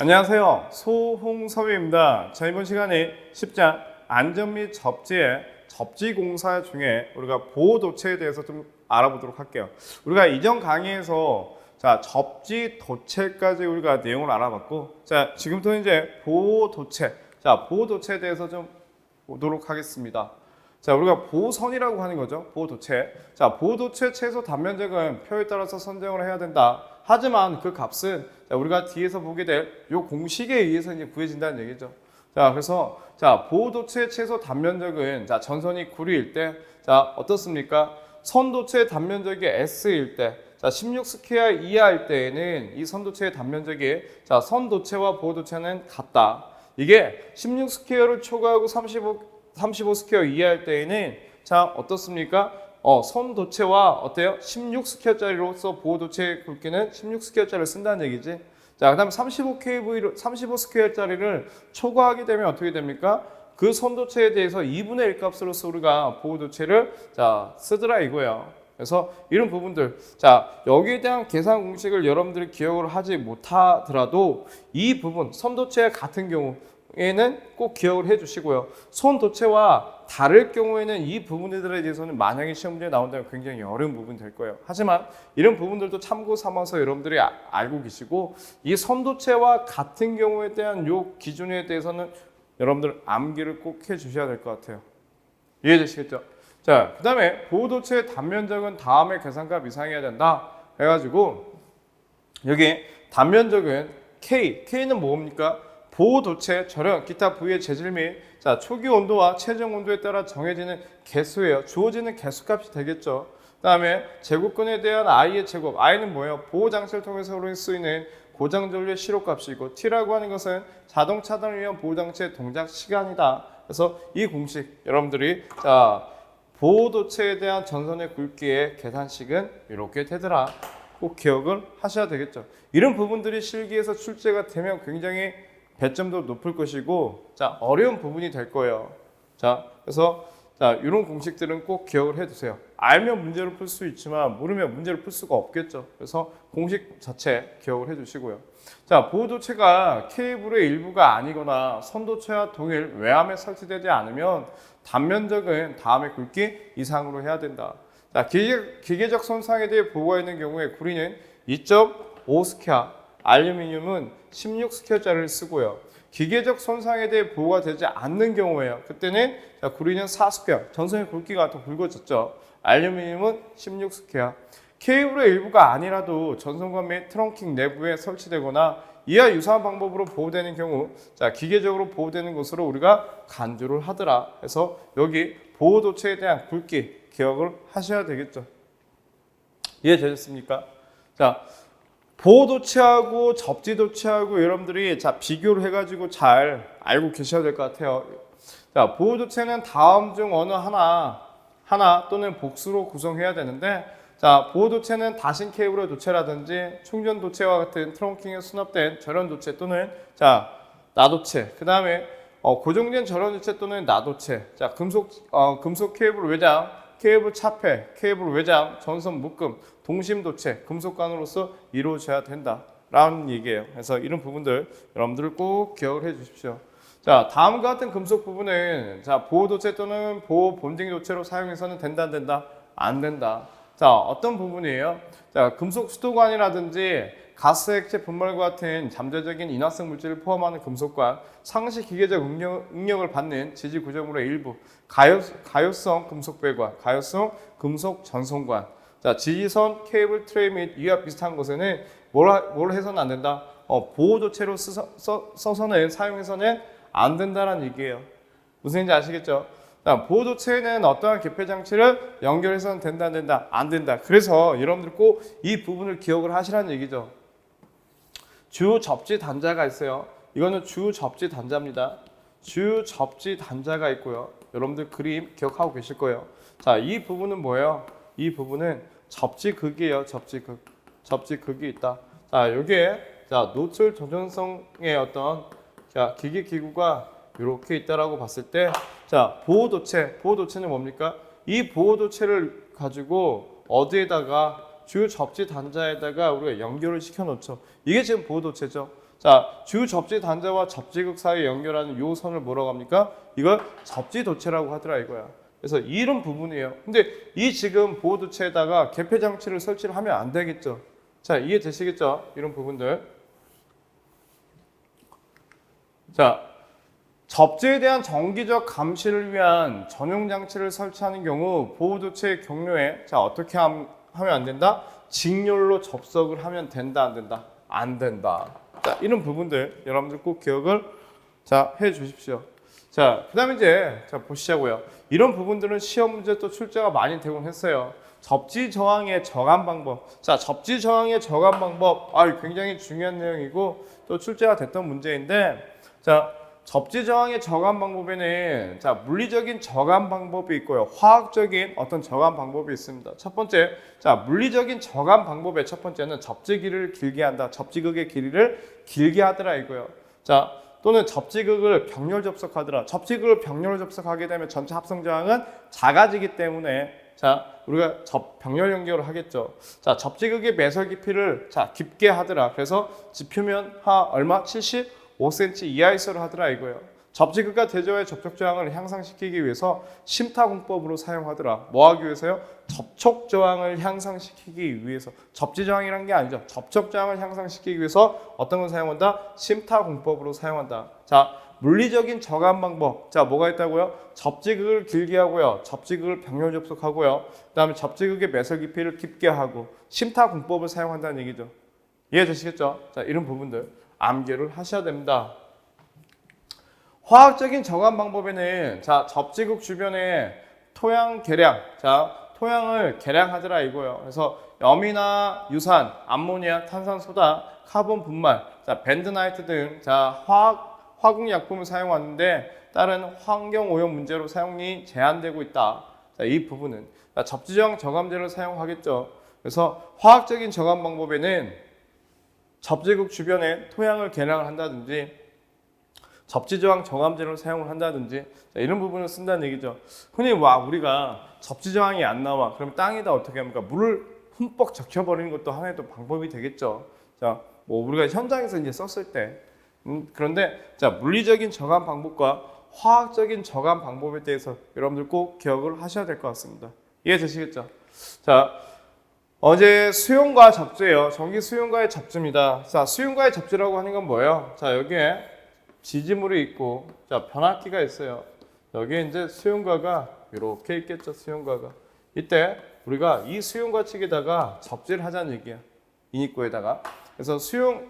안녕하세요. 소홍섭입니다. 자, 이번 시간에 10장 안전 및 접지의 접지 공사 중에 우리가 보호 도체에 대해서 좀 알아보도록 할게요. 우리가 이전 강의에서 접지 도체까지 우리가 내용을 알아봤고, 지금부터 이제 보호 도체, 보호 도체에 대해서 좀 보도록 하겠습니다. 우리가 보호선이라고 하는 거죠. 보호도체. 보호도체 최소 단면적은 표에 따라서 선정을 해야 된다. 하지만 그 값은 우리가 뒤에서 보게 될 이 공식에 의해서 이제 구해진다는 얘기죠. 그래서 보호도체 최소 단면적은 전선이 9리일 때 어떻습니까? 선도체 단면적이 S일 때 16스퀘어 이하일 때에는 이 선도체의 단면적이 선도체와 보호도체는 같다. 이게 16스퀘어를 초과하고 35스퀘어 이하일 때에는 어떻습니까? 선도체와 어때요? 16스퀘어짜리로서 보호도체의 굵기는 16스퀘어짜리를 쓴다는 얘기지. 그 다음에 35스퀘어짜리를 초과하게 되면 어떻게 됩니까? 그 선도체에 대해서 2분의 1 값으로서 우리가 보호도체를 쓰더라 이거예요. 그래서 이런 부분들, 여기에 대한 계산 공식을 여러분들이 기억을 하지 못하더라도 이 부분, 선도체 같은 경우에는 꼭 기억을 해주시고요. 선도체와 다를 경우에는 이 부분들에 대해서는 만약에 시험 문제에 나온다면 굉장히 어려운 부분이 될 거예요. 하지만 이런 부분들도 참고 삼아서 여러분들이 알고 계시고, 이 선도체와 같은 경우에 대한 요 기준에 대해서는 여러분들 암기를 꼭 해주셔야 될 것 같아요. 이해되시겠죠? 그 다음에 보호도체의 단면적은 다음의 계산값 이상해야 된다 해가지고, 여기 단면적은 K는 뭡니까? 보호도체, 절연, 기타 부위의 재질 및 초기 온도와 최종 온도에 따라 정해지는 개수예요. 주어지는 개수값이 되겠죠. 그 다음에 제곱근에 대한 I의 제곱, I는 뭐예요? 보호장치를 통해서 쓰이는 고장전류의 시로값이고, T라고 하는 것은 자동 차단을 위한 보호장치의 동작 시간이다. 그래서 이 공식 여러분들이 보호도체에 대한 전선의 굵기의 계산식은 이렇게 되더라. 꼭 기억을 하셔야 되겠죠. 이런 부분들이 실기에서 출제가 되면 굉장히 배점도 높을 것이고, 어려운 부분이 될 거예요. 그래서 이런 공식들은 꼭 기억을 해두세요. 알면 문제를 풀 수 있지만 모르면 문제를 풀 수가 없겠죠. 그래서 공식 자체 기억을 해두시고요. 보호도체가 케이블의 일부가 아니거나 선도체와 동일 외암에 설치되지 않으면 단면적은 다음의 굵기 이상으로 해야 된다. 기계적 손상에 대해 보호가 있는 경우에 구리는 2.5스퀘어, 알루미늄은 16스퀘어짜리를 쓰고요. 기계적 손상에 대해 보호가 되지 않는 경우에요. 그때는 구리는 4스퀘어, 전선의 굵기가 더 굵어졌죠. 알루미늄은 16스퀘어. 케이블의 일부가 아니라도 전선관 및 트렁킹 내부에 설치되거나 이와 유사한 방법으로 보호되는 경우, 기계적으로 보호되는 것으로 우리가 간주를 하더라. 그래서 여기 보호도체에 대한 굵기 기억을 하셔야 되겠죠. 이해되셨습니까? 보호도체하고 접지도체하고 여러분들이 비교를 해가지고 잘 알고 계셔야 될 것 같아요. 보호도체는 다음 중 어느 하나 또는 복수로 구성해야 되는데, 보호도체는 다신 케이블의 도체라든지 충전도체와 같은 트렁킹에 수납된 절연도체 또는 나도체, 그 다음에 고정된 절연도체 또는 나도체, 금속 케이블 외장, 케이블 차폐, 케이블 외장, 전선 묶음, 동심도체, 금속관으로서 이루어져야 된다라는 얘기예요. 그래서 이런 부분들 여러분들 꼭 기억을 해 주십시오. 다음과 같은 금속 부분은 보호도체 또는 보호 본딩도체로 사용해서는 된다, 안 된다? 안 된다. 어떤 부분이에요? 금속 수도관이라든지 가스 액체 분말과 같은 잠재적인 인화성 물질을 포함하는 금속관, 상시 기계적 응력을 받는 지지 구조물의 일부, 가요성 금속 배관, 가요성 금속 전송관, 지지선, 케이블 트레이 및 이와 비슷한 것에는 뭘 해서는 안 된다? 보호도체로 써서는 사용해서는 안 된다는 얘기예요. 무슨 얘기인지 아시겠죠? 보호도체에는 어떠한 개폐 장치를 연결해서는 된다, 안 된다? 안 된다. 그래서 여러분들 꼭 이 부분을 기억을 하시라는 얘기죠. 주 접지 단자가 있어요. 이거는 주 접지 단자입니다. 주 접지 단자가 있고요. 여러분들 그림 기억하고 계실 거예요. 이 부분은 뭐예요? 이 부분은 접지극이에요. 접지극이 있다. 여기에 노출 조전성의 어떤 기계 기구가 이렇게 있다라고 봤을 때, 보호도체는 뭡니까? 이 보호도체를 가지고 어디에다가 주 접지 단자에다가 우리가 연결을 시켜 놓죠. 이게 지금 보호도체죠. 자, 주 접지 단자와 접지극 사이에 연결하는 요 선을 뭐라고 합니까? 이걸 접지도체라고 하더라 이거야. 그래서 이런 부분이에요. 근데 이 지금 보호도체에다가 개폐 장치를 설치를 하면 안 되겠죠. 자, 이해되시겠죠? 이런 부분들. 자, 접지에 대한 정기적 감시를 위한 전용 장치를 설치하는 경우 보호도체의 경로에 자 어떻게 하면 안 된다? 직렬로 접속을 하면 된다 안 된다? 안 된다. 자, 이런 부분들 여러분들 꼭 기억을 자 해 주십시오. 자, 그다음에 이제 자 보시자고요. 이런 부분들은 시험 문제 또 출제가 많이 되곤 했어요. 접지 저항의 저감 방법. 자, 접지 저항의 저감 방법. 굉장히 중요한 내용이고 또 출제가 됐던 문제인데 자, 접지 저항의 저감 방법에는 자, 물리적인 저감 방법이 있고요. 화학적인 어떤 저감 방법이 있습니다. 첫 번째, 자, 물리적인 저감 방법의 첫 번째는 접지 길이를 길게 한다. 접지극의 길이를 길게 하더라 이거요. 자, 또는 접지극을 병렬 접속하더라. 접지극을 병렬 접속하게 되면 전체 합성 저항은 작아지기 때문에 자, 우리가 병렬 연결을 하겠죠. 자, 접지극의 매설 깊이를 자, 깊게 하더라. 그래서 지표면 얼마? 75cm 이하에서를 하더라 이거예요. 접지극과 대저와의 접촉 저항을 향상시키기 위해서 심타공법으로 사용하더라. 뭐 하기 위해서요? 접촉 저항을 향상시키기 위해서. 접지 저항이란 게 아니죠. 접촉 저항을 향상시키기 위해서 어떤 걸 사용한다? 심타공법으로 사용한다. 자, 물리적인 저감 방법. 자, 뭐가 있다고요? 접지극을 길게 하고요. 접지극을 병렬 접속하고요. 그다음에 접지극의 매설 깊이를 깊게 하고 심타공법을 사용한다는 얘기죠. 이해되시겠죠? 자, 이런 부분들 암기를 하셔야 됩니다. 화학적인 저감 방법에는 자, 접지극 주변에 토양 계량, 자, 토양을 계량하더라 이거예요. 그래서 염이나 유산, 암모니아, 탄산소다, 카본 분말, 자, 벤드나이트 등 자, 화학 약품을 사용하는데 다른 환경 오염 문제로 사용이 제한되고 있다. 자, 이 부분은 자, 접지저항 저감제를 사용하겠죠. 그래서 화학적인 저감 방법에는 접지극 주변에 토양을 계량을 한다든지 접지저항 저감제를 사용을 한다든지 자, 이런 부분을 쓴다는 얘기죠. 흔히 우리가 접지저항이 안 나와 그럼 땅에다 어떻게 합니까? 물을 흠뻑 적셔버리는 것도 하나의 또 방법이 되겠죠. 자, 뭐 우리가 현장에서 이제 썼을 때 그런데 자, 물리적인 저감 방법과 화학적인 저감 방법에 대해서 여러분들 꼭 기억을 하셔야 될 것 같습니다. 이해되시겠죠? 자, 어제 수용과 접지예요. 전기 수용과의 접지입니다. 자, 수용과의 접지라고 하는 건 뭐예요? 자, 여기에 지지물이 있고, 자, 변압기가 있어요. 여기에 이제 수용과가 이렇게 있겠죠. 수용과가. 이때 우리가 이 수용과 측에다가 접지를 하자는 얘기야. 인입구에다가. 그래서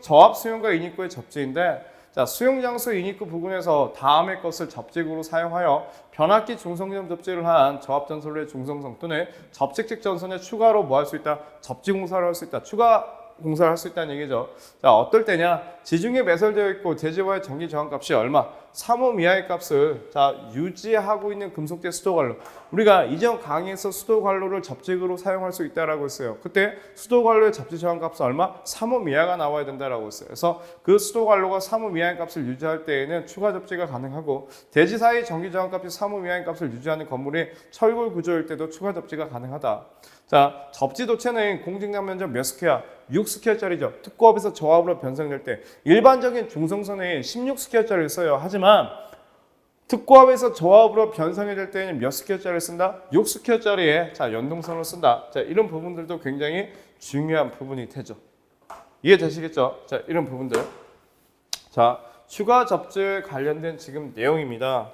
저압 수용과 인입구의 접지인데, 자, 수용 장소 인입구 부근에서 다음의 것을 접지구로 사용하여 변압기 중성점 접지를 한 저압 전선의 중성성 또는 접직식 전선에 추가로 뭐 할 수 있다? 접지 공사를 할 수 있다. 추가 공사를 할 수 있다는 얘기죠. 자, 어떨 때냐? 지중해 매설되어 있고 대지와의 전기 저항 값이 얼마? 3옴 이하의 값을 자, 유지하고 있는 금속재 수도관로. 우리가 이전 강의에서 수도관로를 접직으로 사용할 수 있다라고 했어요. 그때 수도관로의 접지 저항 값은 얼마? 3옴 이하가 나와야 된다라고 했어요. 그래서 그 수도관로가 3옴 이하의 값을 유지할 때에는 추가 접지가 가능하고 대지 사이 전기 저항 값이 3옴 이하의 값을 유지하는 건물이 철골 구조일 때도 추가 접지가 가능하다. 자, 접지도체는 공직량 면적 몇 스퀘어? 6스퀘어짜리죠. 특고압에서 저압으로 변성될 때 일반적인 중성선에 16스퀘어짜리를 써요. 하지만 특고압에서 저압으로 변성이 될 때는 몇 스퀘어짜리를 쓴다? 6스퀘어짜리에 자, 연동선을 쓴다. 자, 이런 부분들도 굉장히 중요한 부분이 되죠. 이해되시겠죠? 자, 이런 부분들. 자, 추가 접지에 관련된 지금 내용입니다.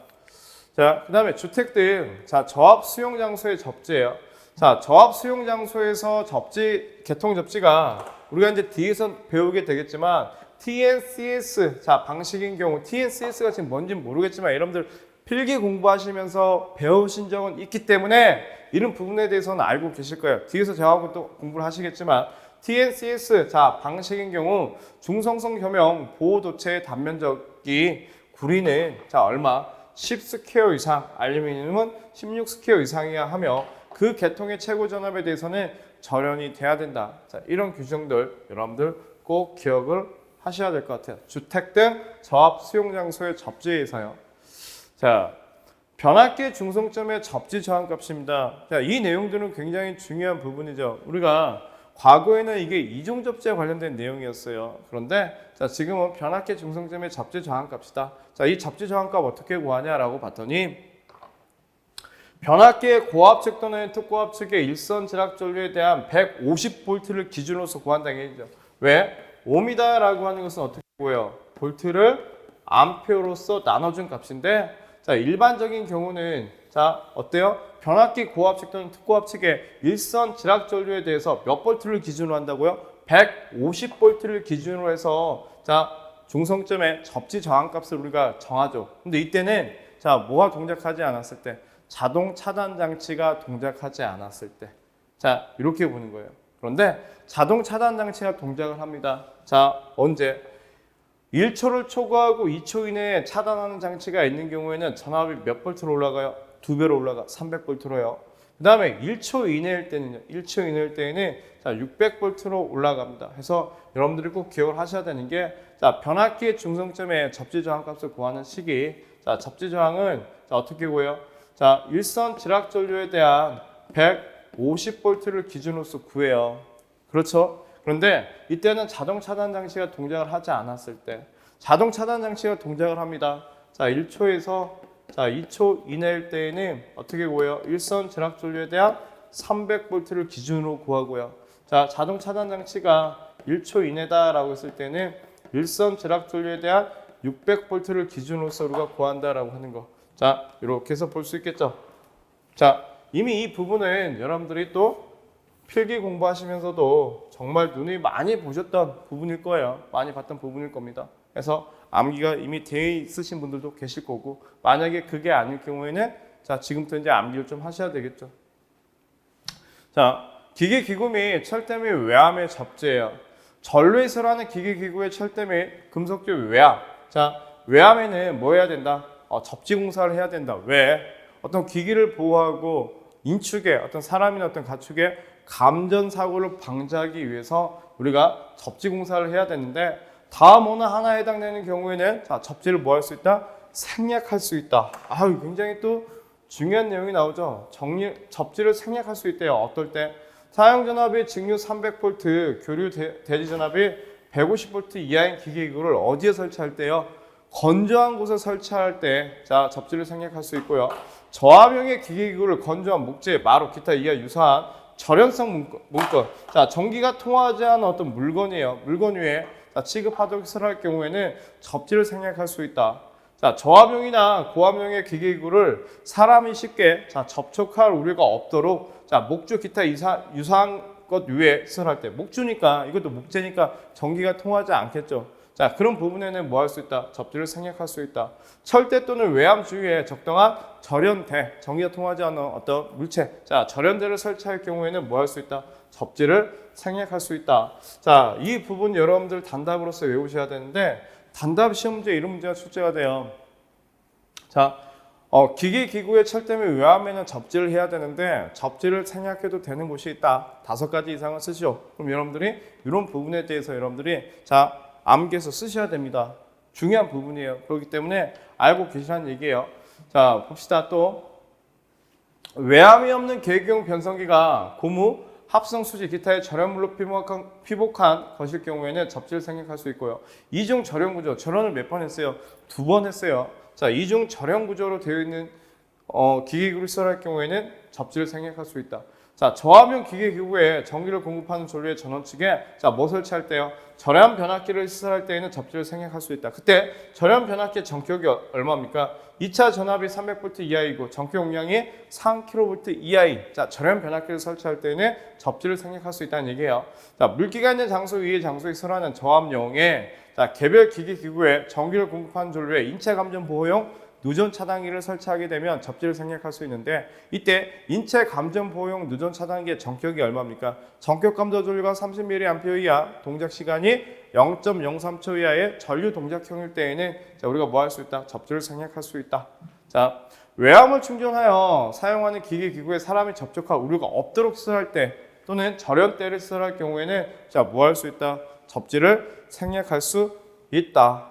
자, 그 다음에 주택 등 자, 저압 수용 장소의 접지예요. 자, 저압 수용 장소에서 접지, 개통 접지가 우리가 이제 뒤에서 배우게 되겠지만 TNCS 자, 방식인 경우 TNCS가 지금 뭔지 모르겠지만 여러분들 필기 공부하시면서 배우신 적은 있기 때문에 이런 부분에 대해서는 알고 계실 거예요. 뒤에서 저하고 또 공부를 하시겠지만 TNCS 자, 방식인 경우 중성성 겸용 보호도체의 단면적이 구리는 자, 얼마? 10스퀘어 이상, 알루미늄은 16스퀘어 이상이야 하며 그 계통의 최고 전압에 대해서는 절연이 돼야 된다. 자, 이런 규정들 여러분들 꼭 기억을 하셔야 될 것 같아요. 주택 등 저압 수용 장소의 접지에서요. 자, 변압기 중성점의 접지 저항 값입니다. 자, 이 내용들은 굉장히 중요한 부분이죠. 우리가 과거에는 이게 이중 접지에 관련된 내용이었어요. 그런데 자, 지금은 변압계 중성점의 접지 저항값이다. 자, 이 접지 저항값 어떻게 구하냐라고 봤더니 변압계의 고압측 또는 특고압측의 일선 지락 전류에 대한 150V를 기준으로서 구한다는 얘기죠. 왜? 옴이다라고 하는 것은 어떻게 구해요? 볼트를 암페어로서 나눠준 값인데, 자, 일반적인 경우는 자, 어때요? 변압기 고압측 또는 특고압측의 일선 지락 전류에 대해서 몇 볼트를 기준으로 한다고요? 150V를 기준으로 해서 자, 중성점의 접지 저항값을 우리가 정하죠. 근데 이때는 자, 뭐가 동작하지 않았을 때? 자동 차단 장치가 동작하지 않았을 때. 자, 이렇게 보는 거예요. 그런데 자동 차단 장치가 동작을 합니다. 자, 언제? 1초를 초과하고 2초 이내에 차단하는 장치가 있는 경우에는 전압이 몇 볼트로 올라가요? 2배로 올라가 300볼트로요. 그 다음에 1초 이내일 때는요. 1초 이내일 때에는 자, 600볼트로 올라갑니다. 그래서 여러분들이 꼭 기억을 하셔야 되는 게 자, 변압기의 중성점의 접지 저항값을 구하는 시기. 자, 접지 저항은 자, 어떻게 구해요? 자, 일선 지락 전류에 대한 150볼트를 기준으로서 구해요. 그렇죠? 그런데 이때는 자동 차단 장치가 동작을 하지 않았을 때 자동 차단 장치가 동작을 합니다. 자, 1초에서 자, 2초 이내일 때에는 어떻게 구해요? 일선 지락 전류에 대한 300볼트를 기준으로 구하고요. 자, 자동 차단 장치가 1초 이내다라고 했을 때는 일선 지락 전류에 대한 600볼트를 기준으로서 우리가 구한다라고 하는 거. 자, 이렇게 해서 볼 수 있겠죠. 자, 이미 이 부분은 여러분들이 또 필기 공부하시면서도 정말 눈이 많이 보셨던 부분일 거예요. 많이 봤던 부분일 겁니다. 그래서 암기가 이미 되어 있으신 분들도 계실 거고, 만약에 그게 아닐 경우에는 자, 지금부터 이제 암기를 좀 하셔야 되겠죠. 자, 기계기구 및 철대 및 외암의 접지예요. 전류에서라는 기계기구의 철대 및 금속질 외암. 자, 외암에는 뭐 해야 된다? 접지 공사를 해야 된다. 왜? 어떤 기기를 보호하고 인축에 어떤 사람이나 어떤 가축의 감전 사고를 방지하기 위해서 우리가 접지 공사를 해야 되는데, 다음 어느 하나에 해당되는 경우에는 자, 접지를 뭐 할 수 있다? 생략할 수 있다. 아유, 굉장히 또 중요한 내용이 나오죠. 접지를 생략할 수 있대요. 어떨 때? 사용 전압이 직류 300V, 교류 대지 전압이 150V 이하인 기계기구를 어디에 설치할 때요? 건조한 곳에 설치할 때 자, 접지를 생략할 수 있고요. 저압용의 기계기구를 건조한 목재, 마루, 기타 이와 유사한 절연성 문건. 자, 전기가 통하지 않은 어떤 물건이에요. 물건 위에 자, 취급하도록 할 경우에는 접지를 생략할 수 있다. 자, 저압용이나 고압용의 기계기구를 사람이 쉽게 자, 접촉할 우려가 없도록 자, 목주, 기타 유사한 것 위에 시설할 때, 목주니까 이것도 목재니까 전기가 통하지 않겠죠. 자, 그런 부분에는 뭐 할 수 있다? 접지를 생략할 수 있다. 철대 또는 외암 주위에 적당한 절연대, 전기가 통하지 않는 어떤 물체, 자, 절연대를 설치할 경우에는 뭐 할 수 있다? 접지를 생략할 수 있다. 자, 이 부분 여러분들 단답으로서 외우셔야 되는데, 단답 시험 문제 이런 문제가 출제가 돼요. 자, 기계기구의 철대 및 외암에는 접지를 해야 되는데 접지를 생략해도 되는 곳이 있다. 5가지 이상을 쓰시오. 그럼 여러분들이 이런 부분에 대해서 여러분들이 자, 암기해서 쓰셔야 됩니다. 중요한 부분이에요. 그렇기 때문에 알고 계시라는 얘기예요. 자, 봅시다. 또 외암이 없는 계기용 변성기가 고무, 합성 수지, 기타의 절연물로 피복한 것일 경우에는 접지를 생략할 수 있고요. 이중 절연 구조, 절연을 몇 번 했어요? 2번 했어요. 자, 이중 절연 구조로 되어 있는 기계기구를 시설할 경우에는 접지를 생략할 수 있다. 자, 저압용 기계기구에 전기를 공급하는 전류의 전원 측에 자, 뭐 설치할 때요? 절연 변압기를 시설할 때에는 접지를 생략할 수 있다. 그때 절연 변압기의 전격이 얼마입니까? 2차 전압이 300V 이하이고 전격 용량이 3kV 이하인 자, 절연 변압기를 설치할 때에는 접지를 생략할 수 있다는 얘기예요. 자, 물기가 있는 장소 위의 장소에 시설하는 저압용에 자, 개별 기계기구에 전기를 공급하는 전류에 인체 감전 보호용 누전 차단기를 설치하게 되면 접지를 생략할 수 있는데, 이때 인체 감전 보호용 누전 차단기의 전격이 얼마입니까? 전격 감도 전류가 30mA 이하, 동작 시간이 0.03초 이하의 전류 동작형일 때에는 자, 우리가 뭐 할 수 있다? 접지를 생략할 수 있다. 자, 외암을 충전하여 사용하는 기계기구에 사람이 접촉할 우려가 없도록 시설할 때 또는 절연대를 시설할 경우에는 자, 뭐 할 수 있다? 접지를 생략할 수 있다.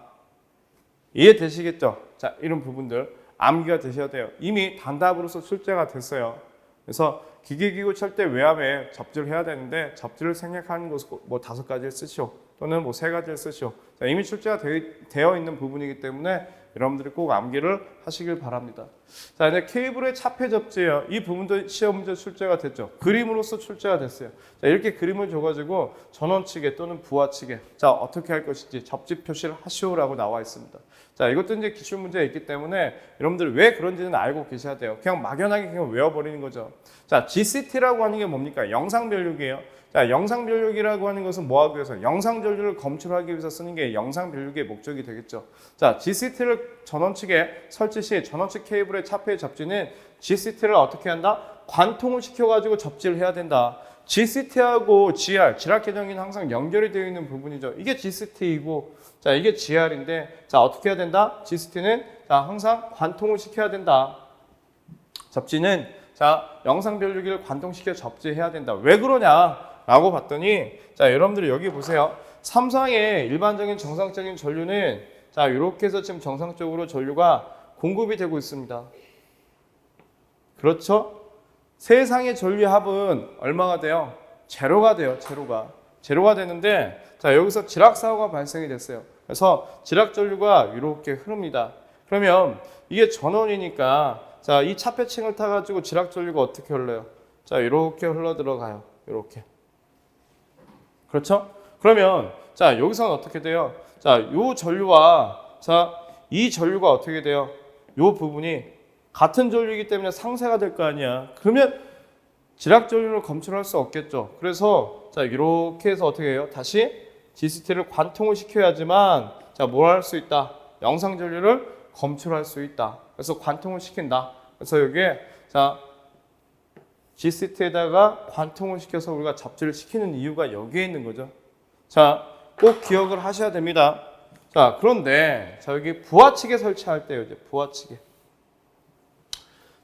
이해되시겠죠? 자, 이런 부분들 암기가 되셔야 돼요. 이미 단답으로서 출제가 됐어요. 그래서 기계기구 철대 외압에 접지를 해야 되는데 접지를 생략하는 것은 뭐 5가지를 쓰시오 또는 뭐 3가지를 쓰시오. 자, 이미 출제가 되어 있는 부분이기 때문에 여러분들이 꼭 암기를 하시길 바랍니다. 자, 이제 케이블의 차폐 접지예요. 이 부분도 시험 문제 출제가 됐죠. 그림으로서 출제가 됐어요. 자, 이렇게 그림을 줘가지고 전원측에 또는 부하측에 자 어떻게 할 것인지 접지 표시를 하시오라고 나와 있습니다. 자, 이것도 이제 기출 문제에 있기 때문에 여러분들 왜 그런지는 알고 계셔야 돼요. 그냥 막연하게 그냥 외워버리는 거죠. 자, GCT라고 하는 게 뭡니까? 영상 변력이에요. 자, 영상 변력이라고 하는 것은 뭐 하기 위해서? 영상 전류를 검출하기 위해서 쓰는 게 영상 변력의 목적이 되겠죠. 자, GCT를 전원 측에 설치 시 전원 측 케이블의 차폐 접지는 GCT를 어떻게 한다? 관통을 시켜가지고 접지를 해야 된다. GCT하고 GR, 지락 계정기는 항상 연결이 되어 있는 부분이죠. 이게 GCT이고, 자, 이게 GR인데, 자, 어떻게 해야 된다? GCT는 자, 항상 관통을 시켜야 된다. 접지는 자, 영상 변류기를 관통시켜 접지해야 된다. 왜 그러냐? 라고 봤더니 자, 여러분들이 여기 보세요. 삼성의 일반적인 정상적인 전류는 자, 이렇게 해서 지금 정상적으로 전류가 공급이 되고 있습니다. 그렇죠? 세상의 전류의 합은 얼마가 돼요? 제로가 돼요. 제로가 되는데 자, 여기서 지락 사고가 발생이 됐어요. 그래서 지락 전류가 이렇게 흐릅니다. 그러면 이게 전원이니까 자, 이 차폐층을 타가지고 지락 전류가 어떻게 흘러요? 자, 이렇게 흘러 들어가요. 이렇게. 그렇죠? 그러면 자, 여기서는 어떻게 돼요? 자, 요 전류와 자, 이 전류가 어떻게 돼요? 요 부분이 같은 전류이기 때문에 상쇄가 될 거 아니야. 그러면 지락 전류를 검출할 수 없겠죠. 그래서 자, 이렇게 해서 어떻게 해요? 다시 GCT를 관통을 시켜야지만 자, 뭘 할 수 있다? 영상 전류를 검출할 수 있다. 그래서 관통을 시킨다. 그래서 여기에 자, GCT에다가 관통을 시켜서 우리가 접지를 시키는 이유가 여기에 있는 거죠. 자, 꼭 기억을 하셔야 됩니다. 자, 그런데 자, 여기 부하측에 설치할 때요. 이제 부하측에.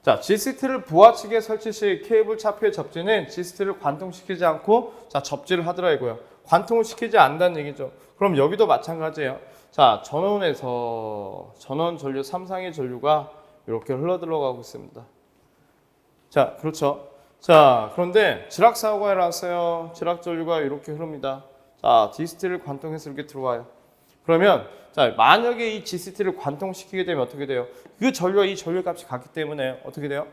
자, GCT를 부하측에 설치 시 케이블 차폐 접지는 GCT를 관통시키지 않고 자, 접지를 하더라고요. 관통을 시키지 않는다는 얘기죠. 그럼 여기도 마찬가지예요. 자, 전원에서 전원 전류 3상의 전류가 이렇게 흘러 들어가고 있습니다. 자, 그렇죠. 자, 그런데 지락 사고가 일어났어요. 지락 전류가 이렇게 흐릅니다. 자, GCT를 관통해서 이렇게 들어와요. 그러면 자, 만약에 이 GCT를 관통시키게 되면 어떻게 돼요? 그 전류와 이 전류 값이 같기 때문에 어떻게 돼요?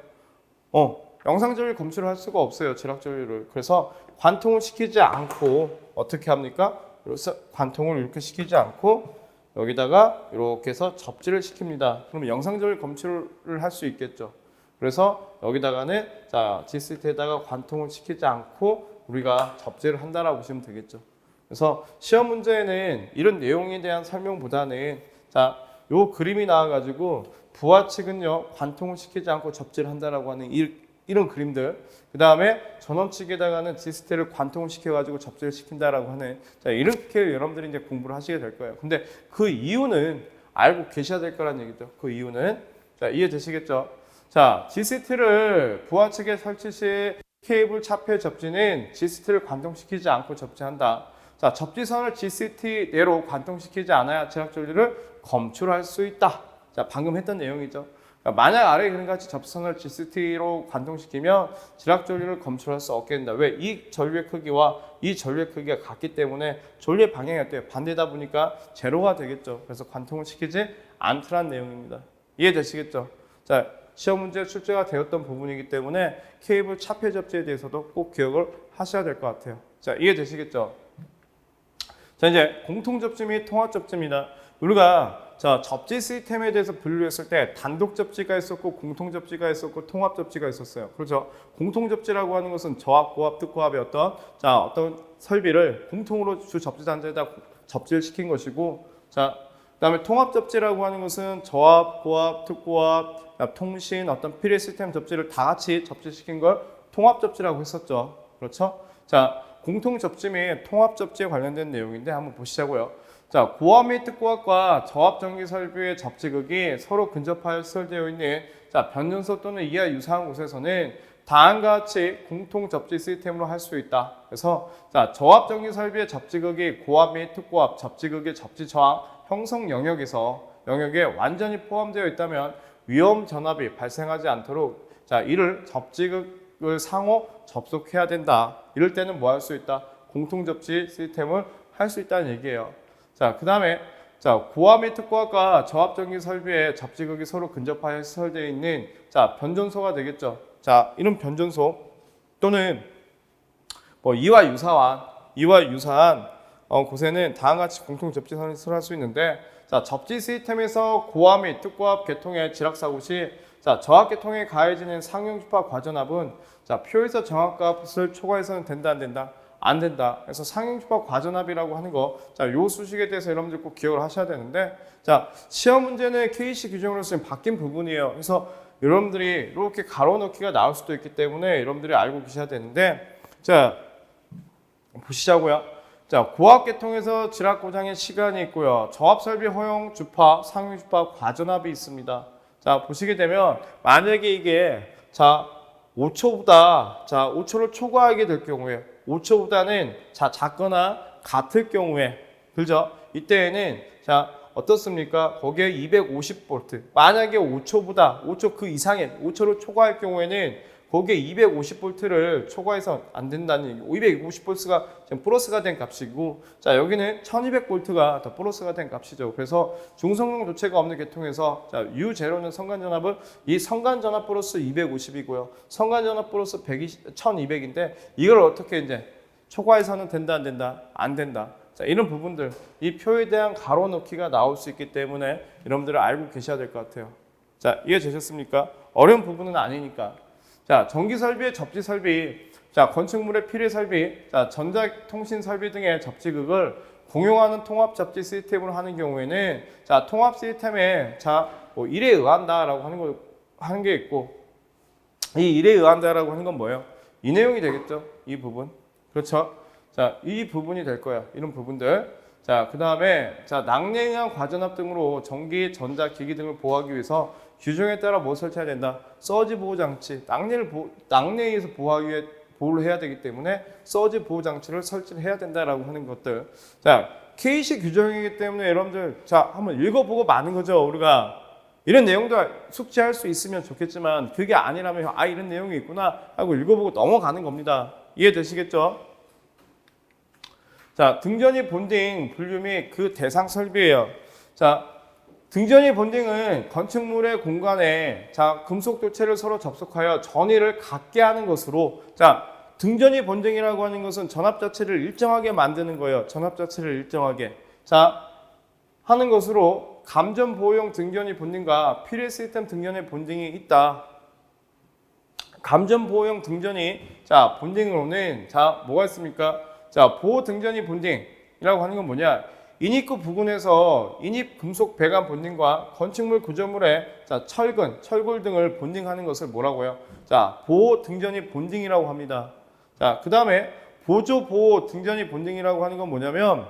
영상 전류 검출을 할 수가 없어요. 지락 전류를. 그래서 관통을 시키지 않고 어떻게 합니까? 그래서 관통을 이렇게 시키지 않고 여기다가 이렇게 해서 접지를 시킵니다. 그러면 영상 전류 검출을 할 수 있겠죠. 그래서 여기다가는 자, GCT에다가 관통을 시키지 않고 우리가 접지를 한다라고 보시면 되겠죠. 그래서 시험 문제에는 이런 내용에 대한 설명보다는 자, 요 그림이 나와가지고 부하측은요 관통을 시키지 않고 접지를 한다라고 하는 이런 그림들, 그 다음에 전원 측에다가는 GCT를 관통을 시켜가지고 접지를 시킨다라고 하는 자, 이렇게 여러분들이 이제 공부를 하시게 될 거예요. 근데 그 이유는 알고 계셔야 될 거란 얘기죠. 그 이유는 자, 이해되시겠죠? 자, GCT를 부하측에 설치 시 케이블 차폐 접지는 GCT를 관통시키지 않고 접지한다. 자, 접지선을 GCT 내로 관통시키지 않아야 지락 전류를 검출할 수 있다. 자, 방금 했던 내용이죠. 그러니까 만약 아래 그림같이 접지선을 GCT로 관통시키면 지락 전류를 검출할 수 없게 된다. 왜? 이 전류의 크기와 이 전류의 크기가 같기 때문에 전류의 방향이 어때요? 반대다 보니까 제로가 되겠죠. 그래서 관통을 시키지 않더란 내용입니다. 이해되시겠죠? 자, 시험 문제 출제가 되었던 부분이기 때문에 케이블 차폐 접지에 대해서도 꼭 기억을 하셔야 될 것 같아요. 자, 이해되시겠죠? 자, 이제 공통 접지 및 통합 접지입니다. 우리가 자, 접지 시스템에 대해서 분류했을 때 단독 접지가 있었고 공통 접지가 있었고 통합 접지가 있었어요. 그렇죠? 공통 접지라고 하는 것은 저압, 고압, 특고압의 어떤 설비를 공통으로 주 접지 단자에다 접지를 시킨 것이고, 자, 그다음에 통합 접지라고 하는 것은 저압, 고압, 특고압, 통신, 어떤 필요 시스템 접지를 다 같이 접지시킨 걸 통합 접지라고 했었죠. 그렇죠? 자, 공통 접지 및 통합 접지에 관련된 내용인데 한번 보시자고요. 자, 고압 및 특고압과 저압 전기 설비의 접지극이 서로 근접하여 시설되어 있는 자, 변전소 또는 이하 유사한 곳에서는 다음과 같이 공통 접지 시스템으로 할 수 있다. 그래서 자, 저압 전기 설비의 접지극이 고압 및 특고압 접지극의 접지 저항 형성 영역에 완전히 포함되어 있다면 위험 전압이 발생하지 않도록 자, 이를 접지극 시스템을 상호 접속해야 된다. 이럴 때는 뭐 할 수 있다? 공통 접지 시스템을 할 수 있다는 얘기예요. 자, 그 다음에 자, 고화 및 특고화가 저압전기 설비에 접지극이 서로 근접하여 시설되어 있는 자, 변전소가 되겠죠. 자, 이런 변전소 또는 뭐 이와 유사한 곳에는 다음과 같이 공통 접지 설치를 할 수 있는데 자, 접지 시스템에서 고화 및 특고압 계통의 지락사고 시 자, 저압 계통에 가해지는 상용주파 과전압은 자, 표에서 정압값을 초과해서는 된다 안 된다? 안 된다. 그래서 상용주파 과전압이라고 하는 거, 자, 요 수식에 대해서 여러분들 꼭 기억을 하셔야 되는데, 자, 시험 문제는 KC 규정으로서 바뀐 부분이에요. 그래서 여러분들이 이렇게 가로 넣기가 나올 수도 있기 때문에 여러분들이 알고 계셔야 되는데, 자, 보시자고요. 자, 고압 계통에서 지락 고장의 시간이 있고요. 저압 설비 허용 주파, 상용주파 과전압이 있습니다. 자, 보시게 되면 만약에 이게 자 5초를 초과하게 될 경우에 5초보다는 자 작거나 같을 경우에 그죠? 이때에는 자 어떻습니까? 거기에 250V 만약에 5초 그 이상의 5초를 초과할 경우에는 거기에 250V를 초과해서 안 된다는 얘기. 250V가 지금 플러스가 된 값이고, 자 여기는 1200V가 더 플러스가 된 값이죠. 그래서 중성능 교체가 없는 계통에서 자 U0는 성간전압은 이 성간전압 플러스 250이고요. 성간전압 플러스 1200인데 이걸 어떻게 이제 초과해서는 된다 안 된다? 안 된다. 자 이런 부분들 이 표에 대한 가로 넣기가 나올 수 있기 때문에 여러분들은 알고 계셔야 될 것 같아요. 자 이해되셨습니까? 어려운 부분은 아니니까. 자, 전기 설비의 접지 설비, 자, 건축물의 필요 설비, 자, 전자통신 설비 등의 접지극을 공용하는 통합 접지 시스템으로 하는 경우에는 자, 통합 시스템에 자, 뭐 일에 의한다라고 하는 게 있고 이 일에 의한다라고 하는 건 뭐예요? 이 내용이 되겠죠. 이 부분. 그렇죠? 자, 이 부분이 될 거예요. 이런 부분들. 자, 그다음에 자, 낙뢰에 의한 과전압 등으로 전기, 전자, 기기 등을 보호하기 위해서 규정에 따라 뭐 설치해야 된다? 서지 보호 장치. 낙뢰에 의해서 보호를 해야 되기 때문에 서지 보호 장치를 설치를 해야 된다라고 하는 것들. 자, KC 규정이기 때문에 여러분들 자, 한번 읽어보고 마는 거죠. 우리가 이런 내용도 숙지할 수 있으면 좋겠지만 그게 아니라면 아 이런 내용이 있구나 하고 읽어보고 넘어가는 겁니다. 이해되시겠죠? 자, 등전이 본딩 분류 및 그 대상 설비예요. 자, 등전이 본딩은 건축물의 공간에 자 금속 도체를 서로 접속하여 전위를 갖게 하는 것으로 자 등전이 본딩이라고 하는 것은 전압 자체를 일정하게 만드는 거예요. 전압 자체를 일정하게 자 하는 것으로 감전 보호용 등전이 본딩과 필요 시스템 등전의 본딩이 있다. 감전 보호용 등전이 자 본딩으로는 자 뭐가 있습니까? 자 보호 등전이 본딩이라고 하는 건 뭐냐? 인입구 부근에서 인입 금속 배관 본딩과 건축물 구조물의 자, 철골 등을 본딩하는 것을 뭐라고요? 자, 보호 등전이 본딩이라고 합니다. 자, 그 다음에 보조 보호 등전이 본딩이라고 하는 건 뭐냐면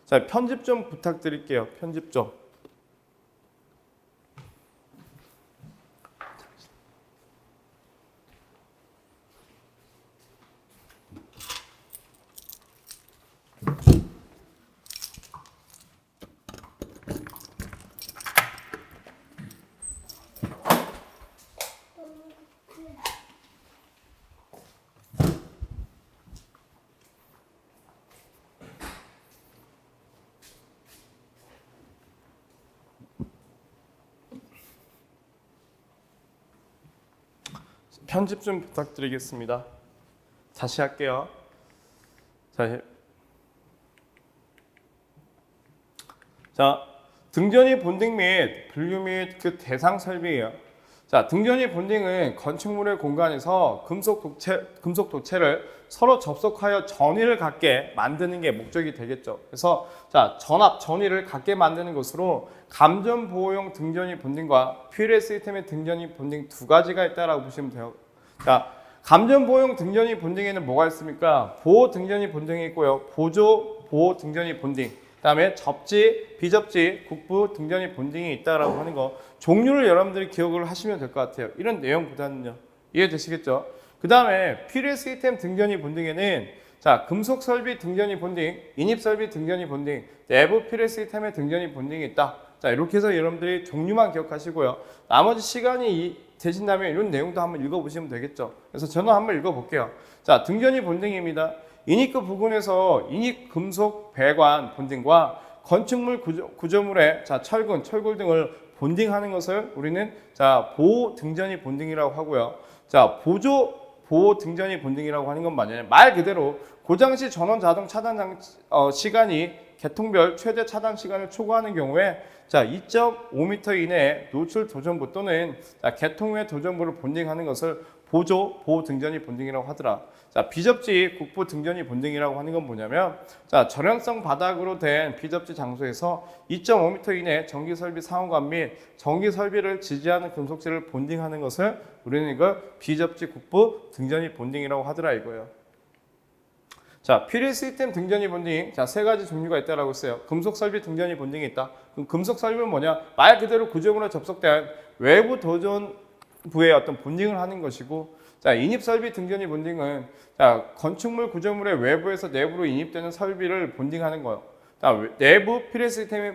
자, 편집 좀 부탁드릴게요. 편집 좀. 편집 좀 부탁드리겠습니다. 다시 할게요. 자, 등전이 본딩 및 분류 및 그 대상 설비예요. 자, 등전이 본딩은 건축물의 공간에서 금속 도체를 서로 접속하여 전위를 갖게 만드는 게 목적이 되겠죠. 그래서 자, 전위를 갖게 만드는 것으로 감전 보호용 등전이 본딩과 필요 시스템의 등전이 본딩 두 가지가 있다라고 보시면 돼요. 자, 감전 보호용 등전이 본딩에는 뭐가 있습니까? 보호 등전이 본딩이 있고요. 보조 보호 등전이 본딩. 그다음에 접지, 비접지, 국부 등전이 본딩이 있다라고 하는 거 종류를 여러분들이 기억을 하시면 될 것 같아요. 이런 내용보다는요. 이해되시겠죠? 그다음에 필요 시스템 등전이 본딩에는 자 금속 설비 등전이 본딩, 인입 설비 등전이 본딩, 내부 필요 시스템의 등전이 본딩이 있다. 자 이렇게 해서 여러분들이 종류만 기억하시고요. 나머지 시간이 되신다면 이런 내용도 한번 읽어보시면 되겠죠. 그래서 저는 한번 읽어볼게요. 자, 등전이 본딩입니다. 인입구 부근에서 인입 금속 배관 본딩과 건축물 구조물의 자, 철근, 철골 등을 본딩하는 것을 우리는 자, 보호 등전이 본딩이라고 하고요. 자, 보호 등전이 본딩이라고 하는 건 뭐냐면 말 그대로 고장 시 전원 자동 차단 시간이 개통별 최대 차단 시간을 초과하는 경우에 자, 2.5m 이내에 노출 도전부 또는 자, 개통 후에 도전부를 본딩하는 것을 보호 등전이 본딩이라고 하더라. 자, 비접지 국부 등전이 본딩이라고 하는 건 뭐냐면 자, 절연성 바닥으로 된 비접지 장소에서 2.5m 이내 전기 설비 상호관 및 전기 설비를 지지하는 금속재를 본딩하는 것을 우리는 이걸 비접지 국부 등전이 본딩이라고 하더라 이거예요. 자, 필요 시스템 등전이 본딩. 자, 세 가지 종류가 있다라고 했어요. 금속 설비 등전이 본딩이 있다. 그럼 금속 설비는 뭐냐? 말 그대로 구조물에 접속된 외부 도전부의 어떤 본딩을 하는 것이고, 자, 인입 설비 등전이 본딩은 자, 건축물 구조물의 외부에서 내부로 인입되는 설비를 본딩하는 거예요. 자, 내부 필요 시스템의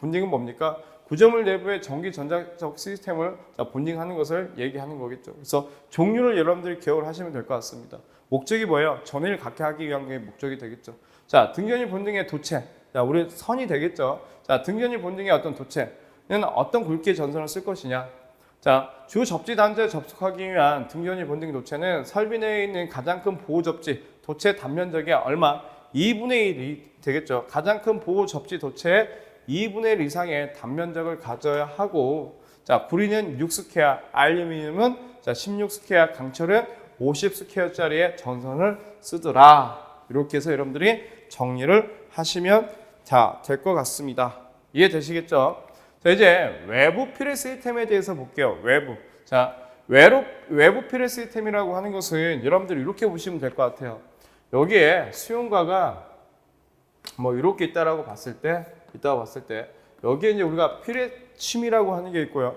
본딩은 뭡니까? 구조물 내부의 전기 전자적 시스템을 자, 본딩하는 것을 얘기하는 거겠죠. 그래서 종류를 여러분들이 기억을 하시면 될 것 같습니다. 목적이 뭐예요? 전위를 갖게 하기 위한 게 목적이 되겠죠. 자, 등전이 본딩의 도체. 자, 우리 선이 되겠죠. 자, 등전이 본딩의 어떤 도체는 어떤 굵기의 전선을 쓸 것이냐. 자, 주 접지 단자에 접속하기 위한 등전이 본딩 도체는 설비 내에 있는 가장 큰 보호 접지 도체 단면적의 얼마? 2분의 1이 되겠죠. 가장 큰 보호 접지 도체의 2분의 1 이상의 단면적을 가져야 하고, 자, 구리는 6스퀘어, 알루미늄은 자, 16스퀘어, 강철은 50스퀘어짜리의 전선을 쓰더라. 이렇게 해서 여러분들이 정리를 하시면 될 것 같습니다. 이해되시겠죠? 자, 이제 외부 필요 시스템에 대해서 볼게요. 외부. 자, 외부 필요 시스템이라고 하는 것은 여러분들이 이렇게 보시면 될 것 같아요. 여기에 수용과가 뭐 이렇게 있다라고 봤을 때, 여기에 이제 우리가 필요침이라고 하는 게 있고요.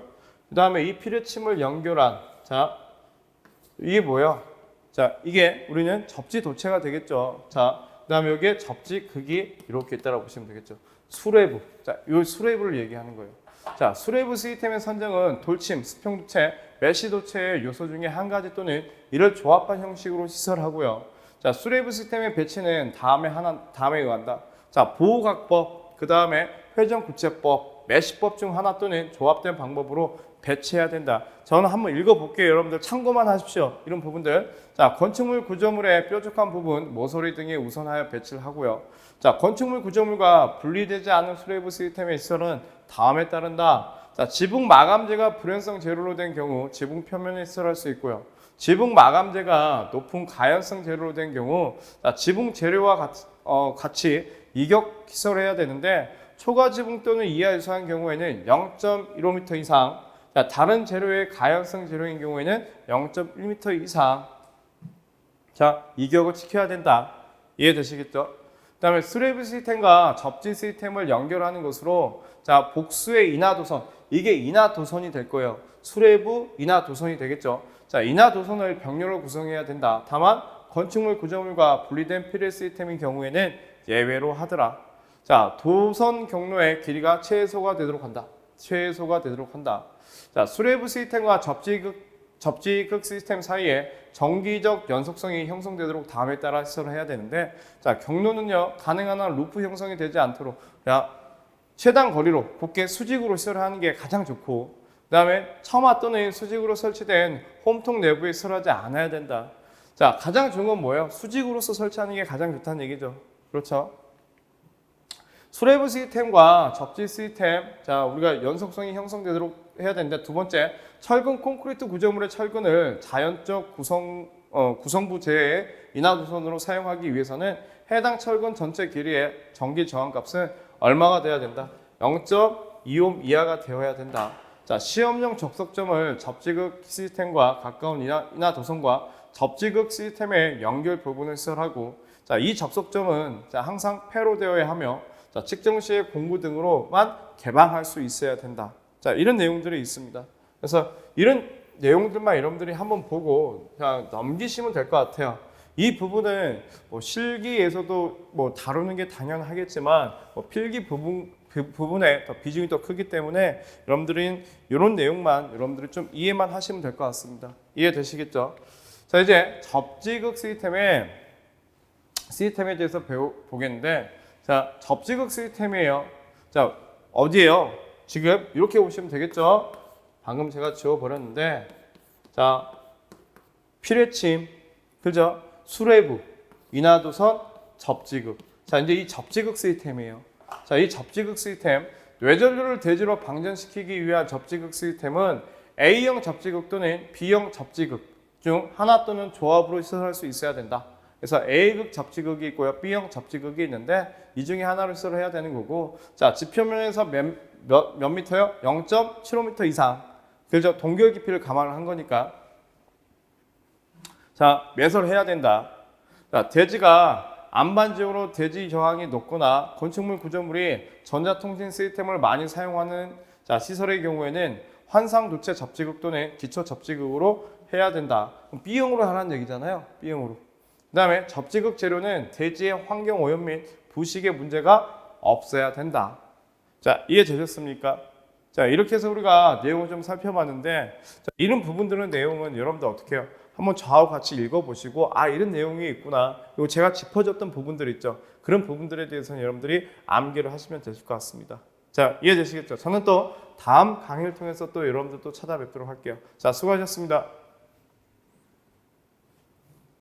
그 다음에 이 필요침을 연결한 자, 이게 뭐야? 자, 이게 우리는 접지 도체가 되겠죠. 자, 그 다음에 여기에 접지 극이 이렇게 있다라고 보시면 되겠죠. 수레부. 자, 이 수레부를 얘기하는 거예요. 자, 수레부 시스템의 선정은 돌침, 수평 도체, 메시 도체의 요소 중에 한 가지 또는 이를 조합한 형식으로 시설하고요. 자, 수레부 시스템의 배치는 다음에 의한다. 자, 보호각법, 그 다음에 회전구체법, 메시법 중 하나 또는 조합된 방법으로 배치해야 된다. 저는 한번 읽어볼게요. 여러분들 참고만 하십시오. 이런 부분들. 자, 건축물 구조물의 뾰족한 부분, 모서리 등에 우선하여 배치를 하고요. 자, 건축물 구조물과 분리되지 않은 수레부 시스템의 시설은 다음에 따른다. 자, 지붕 마감재가 불연성 재료로 된 경우 지붕 표면에 시설할 수 있고요. 지붕 마감재가 높은 가연성 재료로 된 경우 자, 지붕 재료와 같이 이격 시설해야 되는데 초과 지붕 또는 이하 유사한 경우에는 0.15m 이상 자, 다른 재료의 가연성 재료인 경우에는 0.1m 이상 자, 이격을 지켜야 된다. 이해되시겠죠? 그 다음에 수레부 시스템과 접지 시스템을 연결하는 것으로 자, 복수의 인하도선 이게 인하도선이 될 거예요. 수레부 인하도선이 되겠죠. 자, 인하도선을 병렬로 구성해야 된다. 다만 건축물 구조물과 분리된 필요 시스템인 경우에는 예외로 하더라. 자, 도선 경로의 길이가 최소가 되도록 한다. 자, 수레부 시스템과 접지극 시스템 사이에 정기적 연속성이 형성되도록 다음에 따라 시설을 해야 되는데 자, 경로는요 가능한 한 루프 형성이 되지 않도록 최단 거리로 곱게 수직으로 시설하는 게 가장 좋고 그 다음에 처마 또는 수직으로 설치된 홈통 내부에 시설하지 않아야 된다. 자, 가장 좋은 건 뭐예요? 수직으로서 설치하는 게 가장 좋다는 얘기죠. 그렇죠? 수레부 시스템과 접지 시스템, 자, 우리가 연속성이 형성되도록 해야 되는데 두 번째, 철근 콘크리트 구조물의 철근을 자연적 구성부 제의 인하도선으로 사용하기 위해서는 해당 철근 전체 길이의 전기 저항값은 얼마가 돼야 된다? 0.2옴 이하가 되어야 된다. 자, 시험용 접속점을 접지극 시스템과 가까운 인하도선과 접지극 시스템의 연결 부분을 시설하고 자, 이 접속점은 자, 항상 폐로되어야 하며 자, 측정 시의 공구 등으로만 개방할 수 있어야 된다. 자, 이런 내용들이 있습니다. 그래서 이런 내용들만 여러분들이 한번 보고 그냥 넘기시면 될 것 같아요. 이 부분은 뭐 실기에서도 뭐 다루는 게 당연하겠지만 뭐 필기 그 부분에 더 비중이 더 크기 때문에 여러분들이 이런 내용만 여러분들이 좀 이해만 하시면 될 것 같습니다. 이해되시겠죠? 자, 이제 접지극 시스템에 대해서 보겠는데, 자, 접지극 시스템이에요. 자, 어디에요? 지금 이렇게 보시면 되겠죠? 방금 제가 지워버렸는데, 자, 필회침, 그죠? 수뇌부, 인하도선, 접지극. 자, 이제 이 접지극 시스템이에요. 자, 이 접지극 시스템, 뇌전류를 대지로 방전시키기 위한 접지극 시스템은 A형 접지극 또는 B형 접지극 중 하나 또는 조합으로 시설할 수 있어야 된다. 그래서 A극 접지극이 있고요, B형 접지극이 있는데 이 중에 하나를 시설해야 되는 거고, 자, 지표면에서 몇 미터요? 0.75m 이상. 그래서 동결 깊이를 감안을 한 거니까. 자, 매설해야 된다. 자, 대지가 안반지역으로 대지 저항이 높거나 건축물 구조물이 전자통신 시스템을 많이 사용하는 시설의 경우에는 환상도체 접지극 또는 기초 접지극으로 해야 된다. B형으로 하라는 얘기잖아요. B형으로. 그 다음에 접지극 재료는 대지의 환경 오염 및 부식의 문제가 없어야 된다. 자, 이해되셨습니까? 자, 이렇게 해서 우리가 내용을 좀 살펴봤는데, 자, 이런 부분들은 내용은 여러분들 어떻게 해요? 한번 저하고 같이 읽어보시고, 아, 이런 내용이 있구나. 그리고 제가 짚어줬던 부분들 있죠. 그런 부분들에 대해서는 여러분들이 암기를 하시면 될 것 같습니다. 자, 이해되시겠죠? 저는 또 다음 강의를 통해서 또 여러분들 또 찾아뵙도록 할게요. 자, 수고하셨습니다.